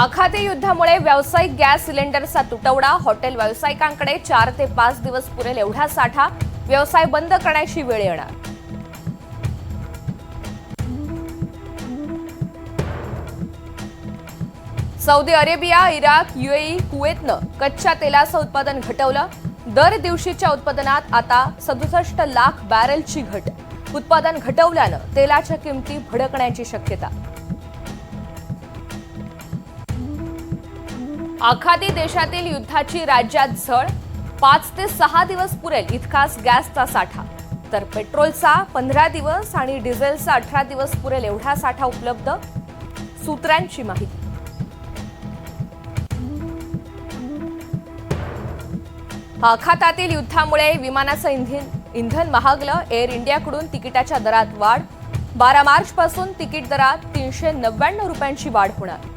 आखाती युद्धामुळे व्यावसायिक गॅस सिलेंडरचा तुटवडा, हॉटेल व्यावसायिकांकडे 4 ते 5 दिवस पुरेल एवढा साठा, व्यवसाय बंद करण्याची वेळ येणार. सौदी अरेबिया, इराक, यूएई, कुवेतनं कच्च्या तेलाचं उत्पादन घटवलं. दर दिवशीच्या उत्पादनात आता 67 लाख बॅरेलची घट. उत्पादन घटवल्यानं तेलाच्या किमती भडकण्याची शक्यता. आखाती देशातील युद्धाची राज्यात झळ. 5 ते 6 दिवस पुरेल इतकाच गॅसचा साठा, तर पेट्रोलचा 15 दिवस आणि डिझेलचा 18 दिवस पुरेल एवढा साठा उपलब्ध. सूत्रांची माहिती. आखातातील युद्धामुळे विमानाचं इंधन महागलं. एअर इंडियाकडून तिकिटाच्या दरात वाढ. 12 मार्चपासून तिकीट दरात 399 रुपयांची वाढ होणार.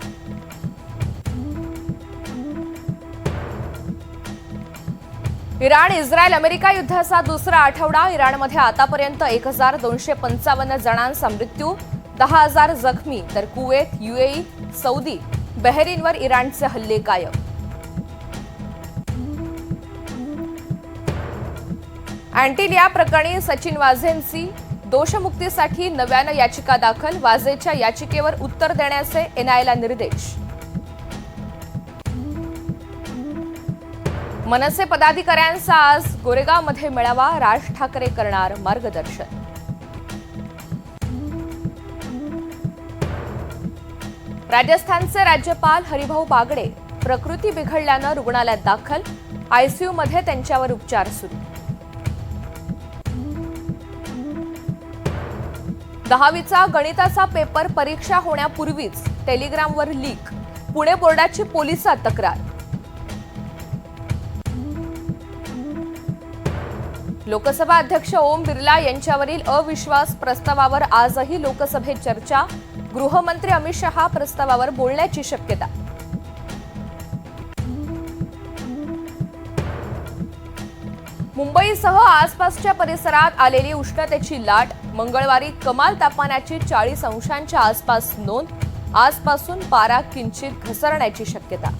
इराण इस्रायल अमेरिका युद्धाचा दुसरा आठवडा. इराणमध्ये आतापर्यंत 1255 जणांचा मृत्यू, 10,000 जखमी, तर कुवेत, यूएई, सौदी, बहरीनवर इराणचे हल्ले कायम. अँटिलिया प्रकरणी सचिन वाझेंची दोषमुक्तीसाठी नव्यानं याचिका दाखल. वाझेच्या याचिकेवर उत्तर देण्याचे एनआयएला निर्देश. मनसे पदाधिकाऱ्यांचा आज गोरेगावमध्ये मेळावा. राज ठाकरे करणार मार्गदर्शन. राजस्थानचे राज्यपाल हरिभाऊ बागडे प्रकृती बिघडल्यानं रुग्णालयात दाखल. आयसीयूमध्ये त्यांच्यावर उपचार सुरू. 10वीचा गणिताचा पेपर परीक्षा होण्यापूर्वीच टेलिग्रामवर लीक. पुणे बोर्डाची पोलिसात तक्रार. लोकसभा अध्यक्ष ओम बिर्ला यांच्यावरील अविश्वास प्रस्तावावर आजही लोकसभेत चर्चा. गृहमंत्री अमित शहा प्रस्तावावर बोलण्याची शक्यता. मुंबईसह आसपासच्या परिसरात आलेली उष्णतेची लाट. मंगळवारी कमाल तापमानाची 40 अंशांच्या आसपास नोंद. आजपासून पारा किंचित घसरण्याची शक्यता.